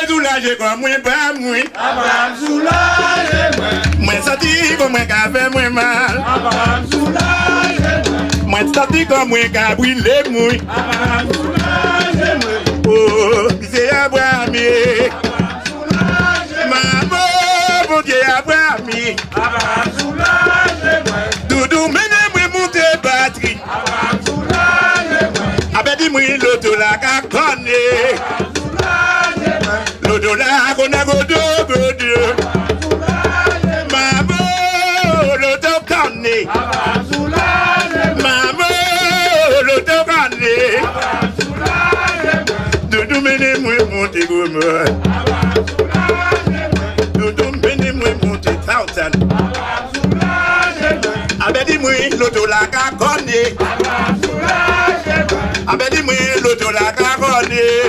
Soulagez comme moi pas moi. Abraham soulagez-moi. Moi senti comme moi qu'a fait moi mal. Abraham soulagez-moi. Moi senti comme moi qu'a brûlé moi. Abraham soulagez-moi. Oh, c'est Abraham. Abraham soulagez-moi. Maman, bon Dieu Abraham. Abraham soulagez-moi. Doudou menez-moi monter batterie. Abraham soulagez-moi. Avec dis moi l'auto la qu'a connaît. L'auto la qu'on a godo. Maman, l'auto connaît. Maman, l'auto connaît. Doudou menez-moi monter gomme. Doudou menez-moi monter thousand. Avec dis moi l'auto la qu'a connaît. Avec dis moi l'auto la qu'a connaît.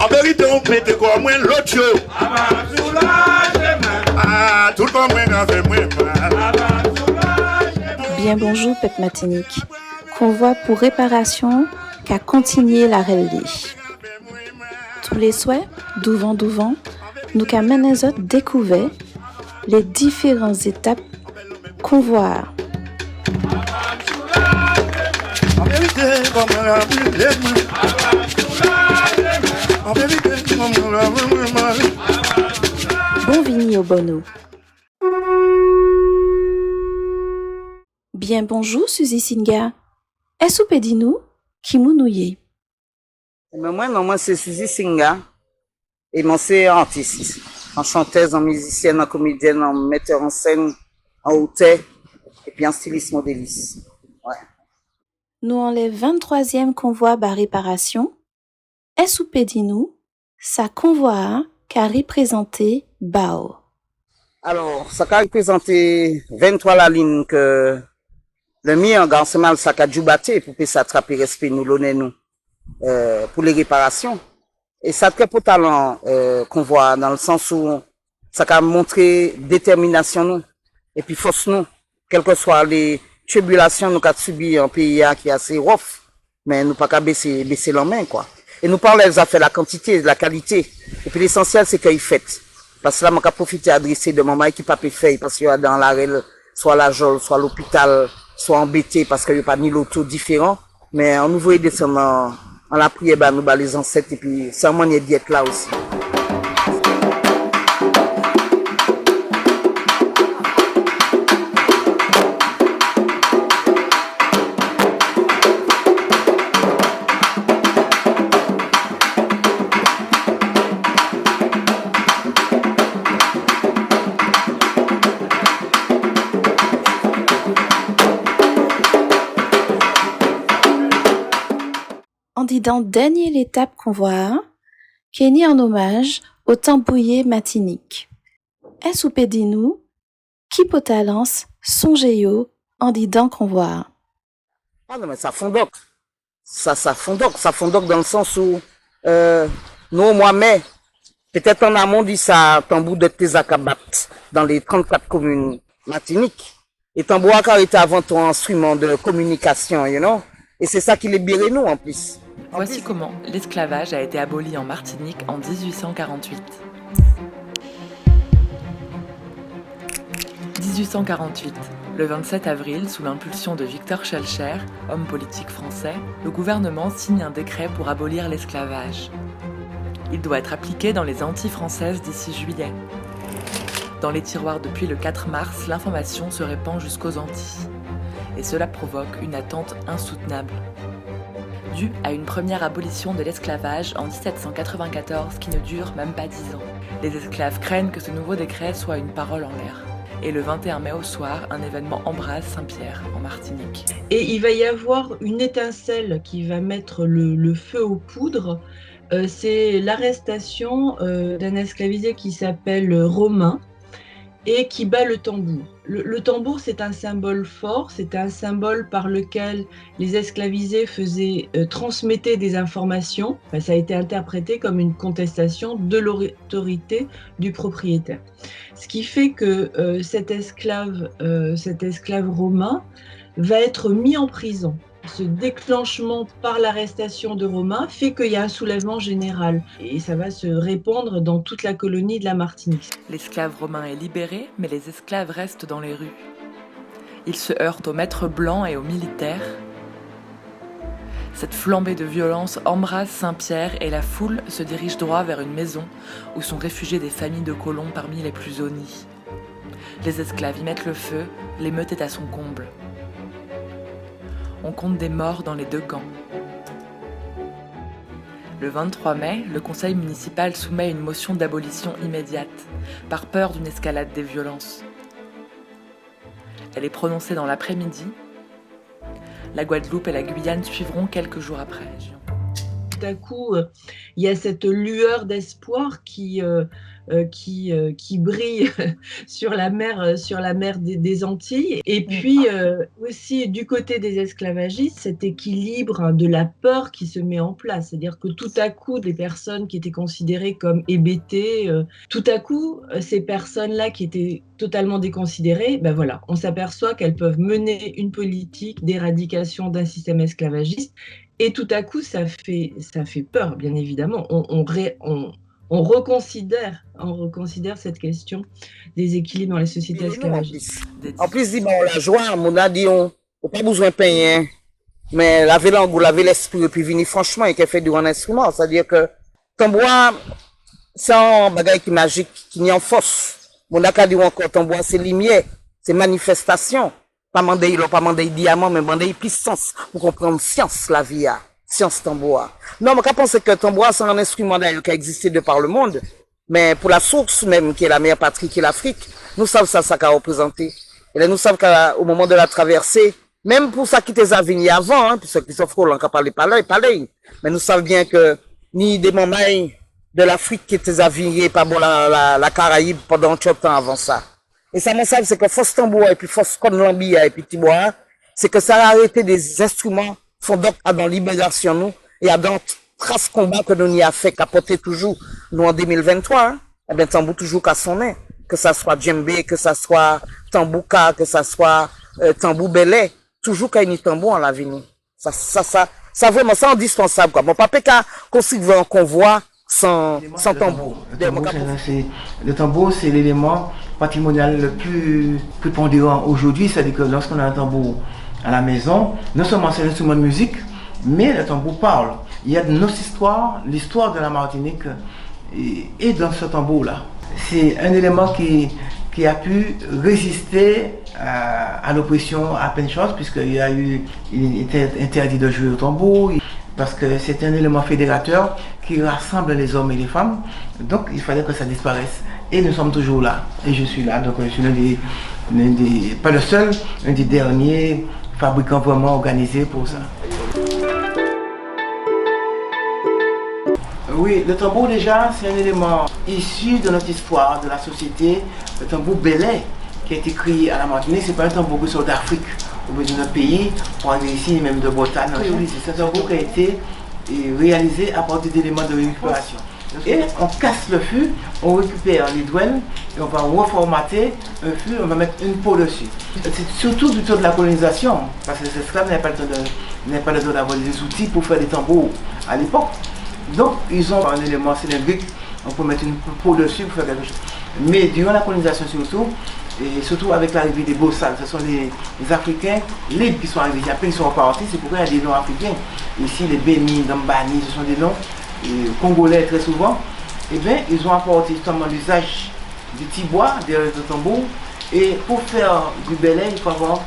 En vérité, on mette quoi moins l'autre. Tout le monde fait moins mal. Bien bonjour, Pep Matinique. Convoi pour réparation qu'a continué la relief. Tous les souhaits, douvant, nous qu'a mené autres découvert les différentes étapes convoi. Bon vini au bono. Bien bonjour Suzy Singa. Est-ce que pédinou qui mounouye? Moi c'est Suzy Singa et moi c'est artiste, en chanteuse, en musicienne, en comédienne, en metteur en scène, en auteur et puis en styliste modéliste. Ouais. Nous en les 23e convoi par réparation. Est-ce que pédinou ça convoi qu'a représenté Bao? Alors, ça a représenté 23 la ligne que le mien, c'est mal, ça a dû battre pour que ça attrape respect nous, l'honneur nous, pour les réparations. Et ça a très beau talent, qu'on voit dans le sens où ça a montré détermination nous, et puis force nous, quelles que soient les tribulations nous avons subi un pays qui est assez rough, mais nous pas qu'à baisser la main, quoi. Et nous parlons, elles ont fait la quantité, la qualité. Et puis l'essentiel, c'est qu'ils fait. Parce que là, je vais profiter d'adresser de maman qui pas pu faire, parce qu'il y a dans l'arrêt, soit la jolle, soit l'hôpital, soit embêté, parce qu'il n'y a pas ni l'auto différent. Mais on nous voit descendre en la prière, bah, nous, bah, les ancêtres, et puis, c'est un moyen d'être là aussi. On dit dans dernière étape convoi, qui est ni en hommage au tambouillé Matinique. Est-ce que pédinou qui peut talence songeyo en dit dans convoi? Ah non, mais ça fondoc. Ça fondoc dans le sens où, nous, moi-même, peut-être en amont dit ça, tambour de Tezakabat, dans les 34 communes Martinique. Et tambour a été avant ton instrument de communication, you know. Et c'est ça qui libérait nous, en plus. Voici comment l'esclavage a été aboli en Martinique en 1848. 1848. Le 27 avril, sous l'impulsion de Victor Schœlcher, homme politique français, le gouvernement signe un décret pour abolir l'esclavage. Il doit être appliqué dans les Antilles françaises d'ici juillet. Dans les tiroirs depuis le 4 mars, l'information se répand jusqu'aux Antilles. Et cela provoque une attente insoutenable. Due à une première abolition de l'esclavage en 1794 qui ne dure même pas 10 ans. Les esclaves craignent que ce nouveau décret soit une parole en l'air. Et le 21 mai au soir, un événement embrase Saint-Pierre en Martinique. Et il va y avoir une étincelle qui va mettre le feu aux poudres. C'est l'arrestation d'un esclavisé qui s'appelle Romain et qui bat le tambour. Le tambour, c'est un symbole fort, c'est un symbole par lequel les esclavisés transmettaient des informations. Enfin, ça a été interprété comme une contestation de l'autorité du propriétaire. Ce qui fait que cet esclave romain va être mis en prison. Ce déclenchement par l'arrestation de Romain fait qu'il y a un soulèvement général et ça va se répandre dans toute la colonie de la Martinique. L'esclave romain est libéré, mais les esclaves restent dans les rues. Ils se heurtent aux maîtres blancs et aux militaires. Cette flambée de violence embrase Saint-Pierre et la foule se dirige droit vers une maison où sont réfugiées des familles de colons parmi les plus honnis. Les esclaves y mettent le feu, l'émeute est à son comble. On compte des morts dans les deux camps. Le 23 mai, le conseil municipal soumet une motion d'abolition immédiate, par peur d'une escalade des violences. Elle est prononcée dans l'après-midi. La Guadeloupe et la Guyane suivront quelques jours après. Tout à coup, il y a cette lueur d'espoir qui brille sur la mer des Antilles. Et puis aussi du côté des esclavagistes, cet équilibre de la peur qui se met en place. C'est-à-dire que tout à coup, des personnes qui étaient considérées comme hébétées, tout à coup, ces personnes-là qui étaient totalement déconsidérées, ben voilà, on s'aperçoit qu'elles peuvent mener une politique d'éradication d'un système esclavagiste. Et tout à coup, ça fait peur, bien évidemment. On reconsidère cette question des équilibres dans les sociétés esclavagistes. En plus, dit, bon, la joie, on a dit, on n'a pas besoin de payer, mais laver langue ou laver l'esprit, et puis venir franchement, et qu'elle fait du un instrument. C'est-à-dire que, tambour, c'est un bagage qui est magique, qui n'y en force. On a qu'à dire encore, tambour, c'est lumière, c'est manifestation. Pas mandé diamant, mais mandé puissance pour comprendre science, la vie, science tambour. Non, mais qu'à penser que tambour, c'est un instrument d'ailleurs qui a existé de par le monde, mais pour la source même, qui est la mère patrie, qui est l'Afrique, nous savons ça qu'a représenté. Et là, nous savons qu'au moment de la traversée, même pour ça qui était venu avant, hein, puisque Christophe Roland a parlé, mais nous savons bien que ni des mamans de l'Afrique qui étaient venus par bon, la Caraïbe pendant tout le temps avant ça. Et ça, mon savent, c'est que force tambour et puis force Conlambia et puis Tibois, c'est que ça a arrêté des instruments fondants dans libération nous et à dans trace combat que nous y a fait capoter toujours nous en 2023. Hein. Eh bien, tambour toujours qu'à son nez, que ça soit djembé, que ça soit tambouka, que ça soit tambour belé, toujours qu'il y a une tambour en l'avenir. Ça vraiment, c'est indispensable quoi. Mon papa qu'à conserver un convoi sans tambour. Le tambour, c'est l'élément patrimonial le plus prépondérant aujourd'hui, c'est-à-dire que lorsqu'on a un tambour à la maison, non seulement c'est un instrument de musique, mais le tambour parle. Il y a notre histoire, l'histoire de la Martinique et dans ce tambour-là. C'est un élément qui a pu résister à l'oppression à plein de choses, puisqu'il était interdit de jouer au tambour, parce que c'est un élément fédérateur qui rassemble les hommes et les femmes, donc il fallait que ça disparaisse. Et nous sommes toujours là, et je suis là, donc je suis l'un des, pas le seul, un des derniers fabricants vraiment organisés pour ça. Oui, le tambour déjà, c'est un élément issu de notre histoire, de la société. Le tambour belé, qui a été créé à la Martinique, c'est pas un tambour qui sort d'Afrique ou de notre pays, pour arriver ici, même de Bretagne. Oui, c'est un tambour qui a été réalisé à partir d'éléments de récupération. Et on casse le fût, on récupère les douelles, et on va reformater un fût, on va mettre une peau dessus. C'est surtout du temps de la colonisation, parce que les esclaves n'avaient pas le temps d'avoir des outils pour faire des tambours à l'époque. Donc ils ont un élément cylindrique, on peut mettre une peau dessus pour faire quelque chose. Mais durant la colonisation surtout, et surtout avec l'arrivée des Bossals, ce sont les Africains libres qui sont arrivés. Après ils sont repartis, c'est pourquoi il y a des noms africains. Ici les Béni, Dambani, ce sont des noms congolais très souvent. Et bien ils ont apporté justement l'usage du tibois, des tambours. Et pour faire du belé, il faut avoir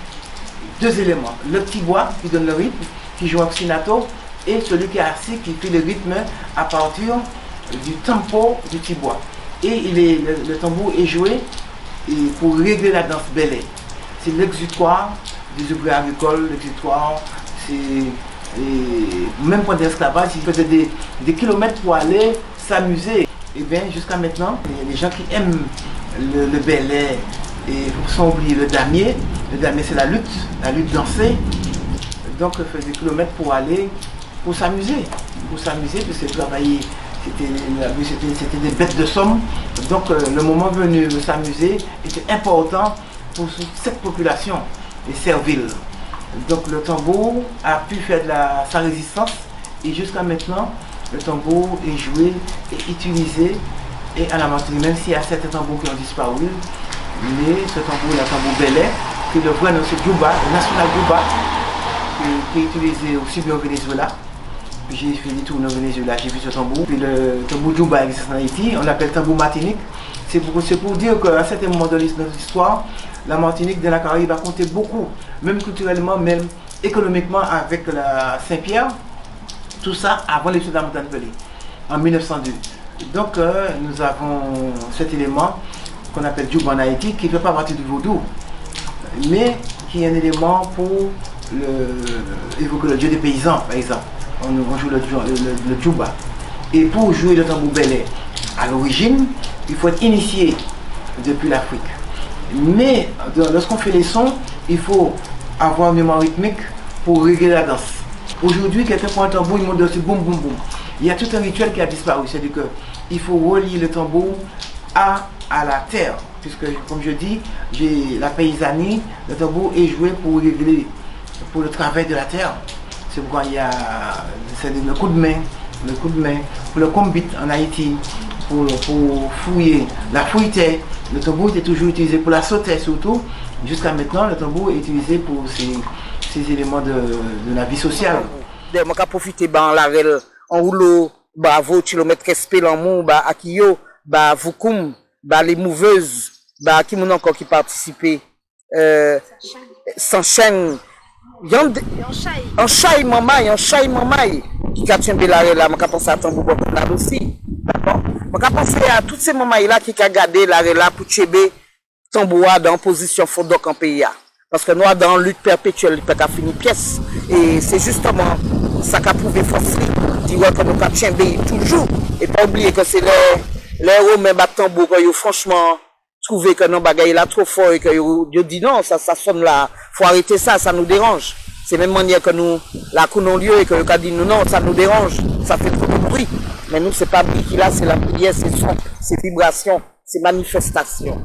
deux éléments. Le tibois qui donne le rythme, qui joue obstinato, et celui qui est assis, qui fait le rythme à partir du tempo du tibois. Et le tambour est joué et pour régler la danse belay. C'est l'exutoire des ouvriers agricoles, l'exutoire, même pendant l'esclavage, ils faisaient des kilomètres pour aller s'amuser. Et bien jusqu'à maintenant, il y a des gens qui aiment le belay et sans oublier le damier. Le damier c'est la lutte dansée. Donc ils faisaient des kilomètres pour aller, pour s'amuser, puisque travailler, c'était des bêtes de somme. Donc le moment venu de s'amuser était important pour cette population, les Serviles. Donc le tambour a pu faire sa résistance et jusqu'à maintenant, le tambour est joué et utilisé et à la Martinique, même s'il y a certains tambours qui ont disparu, mais ce tambour, le tambour belay, que le vrai nom c'est Djouba, le national Djouba, qui est utilisé aussi bien au Venezuela. J'ai fait des tours au Venezuela, j'ai vu ce tambour. Puis le tambour Djouba existe en Haïti, on l'appelle tambour Martinique. C'est pour dire qu'à un certain moment de notre histoire, la Martinique de la Caraïbe a compté beaucoup, même culturellement, même économiquement avec la Saint-Pierre. Tout ça avant l'étude de la montagne pelée, en 1902. Donc nous avons cet élément qu'on appelle Djouba en Haïti, qui ne fait pas partie du vaudou, mais qui est un élément pour évoquer le dieu des paysans, par exemple. On joue le Djouba. Et pour jouer le tambour belay, à l'origine, il faut être initié depuis l'Afrique. Mais lorsqu'on fait les sons, il faut avoir une mémoire rythmique pour régler la danse. Aujourd'hui, quelqu'un prend un tambour, il monte dessus, boum, boum, boum. Il y a tout un rituel qui a disparu, c'est-à-dire qu'il faut relier le tambour à la terre. Puisque, comme je dis, j'ai la paysanie, le tambour est joué pour régler, pour le travail de la terre. C'est pourquoi il y a le coup de main, pour le combit en Haïti, pour fouiller, la fouilleté. Le tambour était toujours utilisé pour la sauter surtout. Jusqu'à maintenant, le tambour est utilisé pour ces éléments de la vie sociale. Je vais profiter de la règle en rouleau, bravo, kilomètre respect l'amour, Akiyo, Vukum, les mouveuses, qui m'ont encore qui participé, s'enchaîne. Un chai mamai, qui a tenu la règle là, je pense à tambour là aussi. D'accord? Je pense à toutes ces mamans là qui ont gardé la règle là pour tchéber tambour dans position fondok en pays. Parce que nous, dans la lutte perpétuelle, il peut pas finir pièce. Et c'est justement ça qui a prouvé force, dire que nous avons tchéber toujours. Et pas oublier que c'est les Romains battent tambour, que franchement, trouvé que nos bagailles là trop fort et que Dieu dit non, ça sonne là, faut arrêter ça, ça nous dérange. C'est même manière que nous, la coup non lieu et que le cas dit nous non, ça nous dérange, ça fait trop de bruit. Mais nous, c'est pas bruit qui là, c'est la prière, c'est son, c'est vibration, c'est manifestation.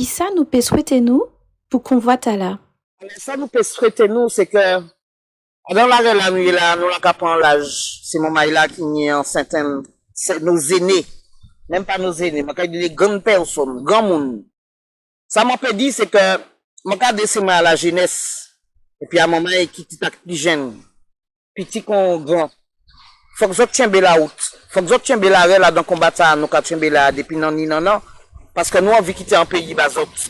Ça nous peut souhaiter nous pour qu'on voit là. Ça nous peut souhaiter nous, c'est que dans la règle là, nous l'avons l'âge, c'est mon là qui est en certains, nos aînés, même pas nos aînés, mais les grandes personnes, grands monde. Ça m'a fait dire c'est que mon cas de c'est à la jeunesse et puis à un moment qui est plus jeune, petit qu'on grand. Faut que je tienne la route, faut que je tienne la règle là dans combat ça, nous qu'à tienne là depuis non. Parce que nous, on veut quitter un pays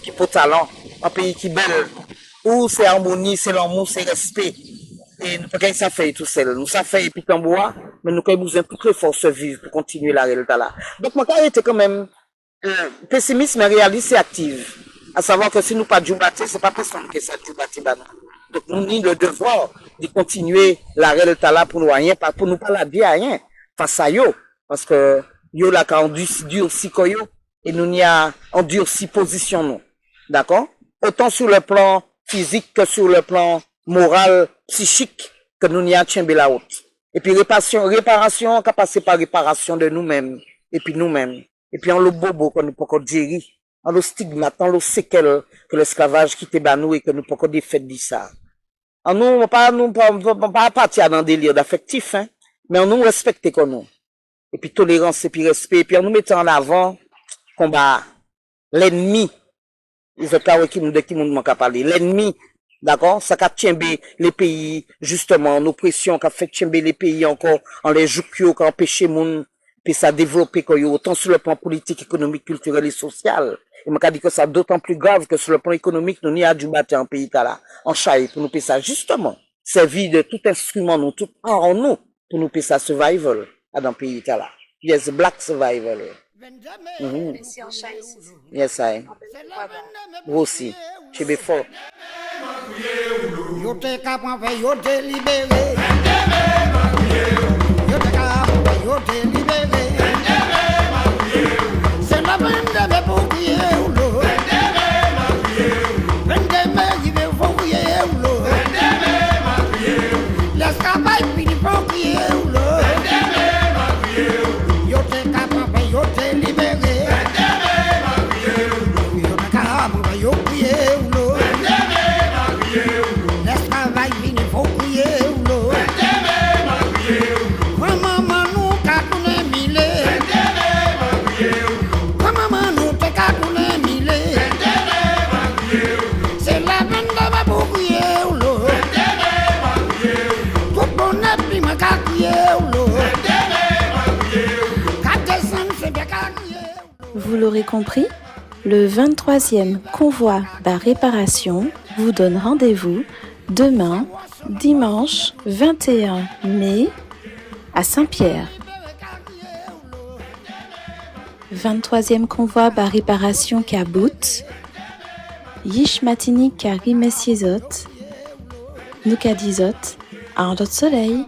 qui peut talent, un pays qui est belle, où c'est harmonie, c'est l'amour, c'est respect. Et nous, pas ça fait tout seul. Nous, ça fait puis bois, mais nous, avons besoin de toutes les forces vives pour continuer la réalité là. Donc, mon cas était quand même pessimiste, mais réaliste et active. À savoir que si nous pas Djoubaté, c'est pas personne qui ça Djoubaté. Donc, nous avons le devoir de continuer la réalité là pour nous rien, pour nous pas la dire rien face à yo. Parce que yo là, quand on durci koyo, et nous n'y a endurci position nous. D'accord? Autant sur le plan physique que sur le plan moral, psychique, que nous n'y a tchembe la haute. Et puis réparation, qu'a passé par réparation de nous-mêmes, et puis nous-mêmes. Et puis en le bobo qu'on nous peut dire, en le stigmate, en le séquel que l'esclavage qui t'est nous et que nous pouvons défaire de ça. En nous, pas partir dans des délire d'affectif, hein, mais en nous respecter comme nous. Et puis tolérance et puis respect, et puis en nous mettant en avant, combat, l'ennemi. Ils ont pas qui nous, de qui nous manque à parler. L'ennemi, d'accord, ça qu'a tiembé les pays, justement, nos pressions qu'a fait tiembé les pays encore, en les jouquio, qu'a empêché moun, puis ça développer autant sur le plan politique, économique, culturel et social. Et m'a dit que ça d'autant plus grave que sur le plan économique, nous n'y a du matin en pays là, en chaille, pour nous payer ça, justement, servir de tout instrument, nous, tout art en nous, pour nous payer ça survival, dans le pays là. Yes, black survival. Yes, I. Aussi, chez Befort. Yo te capable, yo te libéré. Yo te capable, yo te libéré. C'est la peine de pour crier ou l'eau. Il faut crier ou l'eau. L'esclavage finit pour crier ou l'eau. Yo te capable, yo te libéré. Yo te capable, yo crier ou l'eau. L'esclavage finit pour crier ou l'eau. Maman nous qu'a tourné mille. Maman nous te qu'a tourné mille. C'est la peine de pour crier ou l'eau. Tout bon est puis me qu'a crier ou l'eau. Vous l'aurez compris, le 23e convoi bas réparation vous donne rendez-vous demain, dimanche 21 mai, à Saint-Pierre. 23e convoi bas réparation Kabout, Yish Matini Kari Messiezot, Nukadizot, Ardot Soleil.